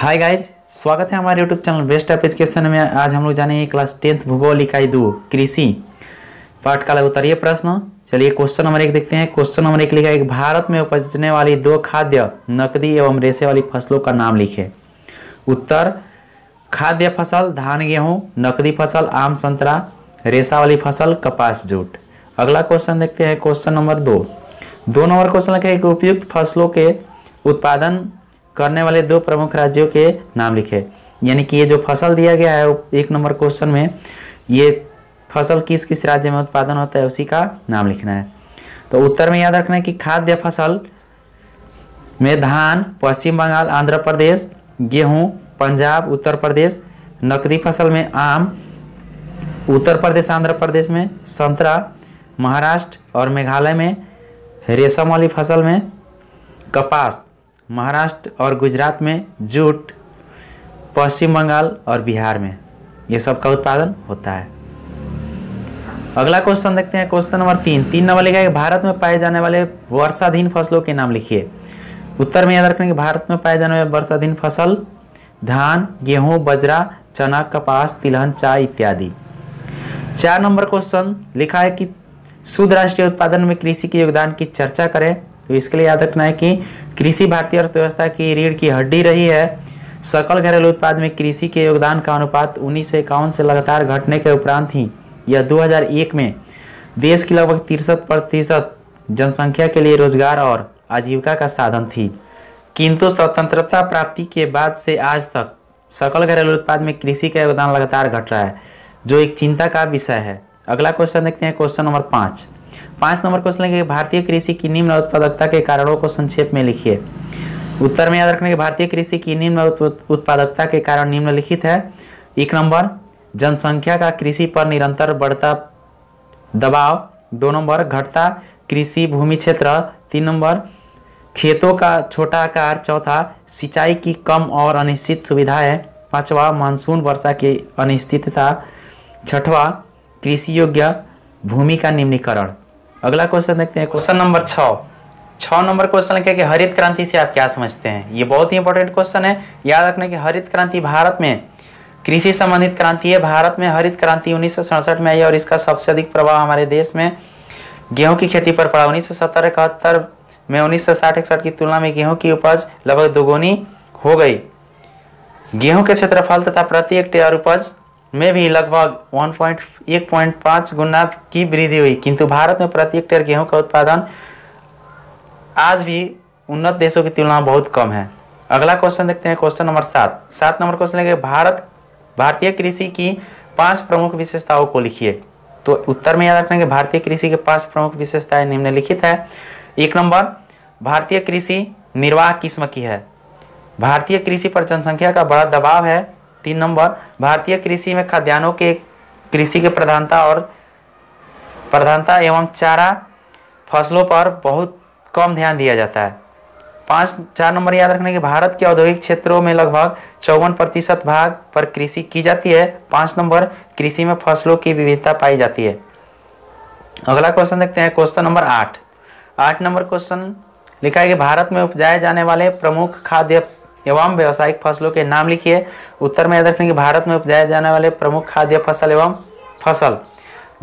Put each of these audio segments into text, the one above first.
Hi guys, स्वागत है हमारे YouTube channel best of education में। आज हम लोग जानेंगे क्लास 10th भूगोल इकाई 2 कृषि पाठ का उत्तरीय प्रश्न। चलिए क्वेश्चन नंबर 1 देखते हैं। क्वेश्चन नंबर 1 लिखा है कि भारत में उपजने वाली दो खाद्य, नकदी एवं रेशे वाली फसलों का नाम लिखे। उत्तर: खाद्य फसल धान गेहूं, नकदी फसल आम संतरा, रेशा वाली फसल कपास जूट। अगला क्वेश्चन देखते हैं। क्वेश्चन नंबर 2 नंबर क्वेश्चन लिखा है कि उपयुक्त फसलों के उत्पादन करने वाले दो प्रमुख राज्यों के नाम लिखे। यानी कि ये जो फसल दिया गया है 1 नंबर क्वेश्चन में, ये फसल किस किस राज्य में उत्पादन होता है उसी का नाम लिखना है। तो उत्तर में याद रखना है कि खाद्य फसल में धान पश्चिम बंगाल आंध्र प्रदेश, गेहूं पंजाब उत्तर प्रदेश, नकदी फसल में आम उत्तर प्रदेश आंध्र प्रदेश में, संतरा महाराष्ट्र और मेघालय में, रेशम वाली फसल में कपास महाराष्ट्र और गुजरात में, जूट पश्चिम बंगाल और बिहार में, ये सब का उत्पादन होता है। अगला क्वेश्चन देखते हैं। क्वेश्चन नंबर 3 नंबर लिखा है कि भारत में पाए जाने वाले वर्षाधीन फसलों के नाम लिखिए। उत्तर में याद रखना कि भारत में पाए जाने वाले वर्षाधीन फसल धान गेहूं बजरा चना कपास तिलहन चाय इत्यादि। 4 नंबर क्वेश्चन लिखा है कि शुद्ध राष्ट्रीय उत्पादन में कृषि के योगदान की चर्चा करें। तो इसके लिए याद रखना है कि कृषि भारतीय अर्थव्यवस्था की रीढ़ की हड्डी रही है। सकल घरेलू उत्पाद में कृषि के योगदान का अनुपात 1951 से लगातार घटने के उपरांत ही यह 2001 में देश की लगभग 63% जनसंख्या के लिए रोजगार और आजीविका का साधन थी। किंतु स्वतंत्रता प्राप्ति के बाद से आज तक सकल घरेलू उत्पाद में कृषि का योगदान लगातार घट रहा है, जो एक चिंता का विषय है। अगला क्वेश्चन देखते हैं। क्वेश्चन नंबर 5 नंबर क्वेश्चन है कि भारतीय कृषि की निम्न उत्पादकता के कारणों को संक्षेप में लिखिए। उत्तर में याद रखना कि भारतीय कृषि की निम्न उत्पादकता के कारण निम्नलिखित है। 1 नंबर जनसंख्या का कृषि पर निरंतर बढ़ता दबाव, 2 नंबर घटता कृषि भूमि क्षेत्र, 3 नंबर खेतों का छोटा आकार, चौथा सिंचाई की कम और अनिश्चित सुविधाएं, 5वां मानसून वर्षा की अनिश्चितता, 6वां कृषि योग्य भूमि का निम्नीकरण। अगला क्वेश्चन देखते हैं। क्वेश्चन नंबर 6 नंबर क्वेश्चन लिखा है कि हरित क्रांति से आप क्या समझते हैं। ये बहुत ही इंपॉर्टेंट क्वेश्चन है। याद रखना कि हरित क्रांति भारत में कृषि संबंधित क्रांति है। भारत में हरित क्रांति 1967 में आई और इसका सबसे अधिक प्रभाव हमारे देश में गेहूं की खेती पर पड़ा। 1970-71 में 1960-61 की तुलना में गेहूं की उपज लगभग दोगुनी हो गई। गेहूं के क्षेत्रफल तथा प्रति हेक्टेयर उपज में भी लगभग 1.5 गुना की वृद्धि हुई। किंतु भारत में प्रति हेक्टेयर गेहूं का उत्पादन आज भी उन्नत देशों की तुलना में बहुत कम है। अगला क्वेश्चन देखते हैं। क्वेश्चन नंबर 7 नंबर क्वेश्चन है कि भारतीय कृषि की 5 प्रमुख विशेषताओं को लिखिए। तो उत्तर में याद रखना कि भारतीय कृषि के 5 प्रमुख विशेषताएं निम्नलिखित है। 1 नंबर भारतीय कृषि निर्वाह किस्म की है। भारतीय कृषि पर जनसंख्या का बड़ा दबाव है। 3 नंबर भारतीय कृषि में खाद्यान्नों के कृषि के प्रधानता एवं चारा फसलों पर बहुत कम ध्यान दिया जाता है। 4 नंबर याद रखने कि भारत के औद्योगिक क्षेत्रों में लगभग 54% भाग पर कृषि की जाती है। 5 नंबर कृषि में फसलों की विविधता पाई जाती है। अगला क्वेश्चन देखते हैं। क्वेश्चन नंबर 8 नंबर क्वेश्चन लिखा है कि भारत में उपजाए जाने वाले प्रमुख खाद्य एवं व्यावसायिक फसलों के नाम लिखिए। उत्तर में याद रखना कि भारत में उपजाए जाने वाले प्रमुख खाद्य फसल एवं फसल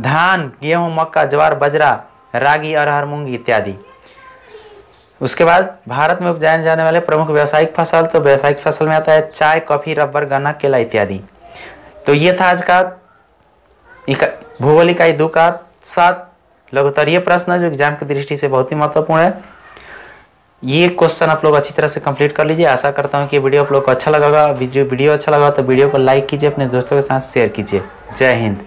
धान गेहूं मक्का ज्वार बजरा रागी अरहर मूंग इत्यादि। उसके बाद भारत में उपजाए जाने वाले प्रमुख व्यावसायिक फसल, तो व्यावसायिक फसल में आता है चाय कॉफी रबर गन्ना केला इत्यादि। तो ये था आज का भूगोल इकाई 2 का 7 लघुत्तरीय प्रश्न, जो एग्जाम की दृष्टि से बहुत ही महत्वपूर्ण है। ये क्वेश्चन आप लोग अच्छी तरह से कंप्लीट कर लीजिए। आशा करता हूँ कि वीडियो आप लोग को अच्छा लगा। वीडियो अच्छा लगा तो वीडियो को लाइक कीजिए, अपने दोस्तों के साथ शेयर कीजिए। जय हिंद।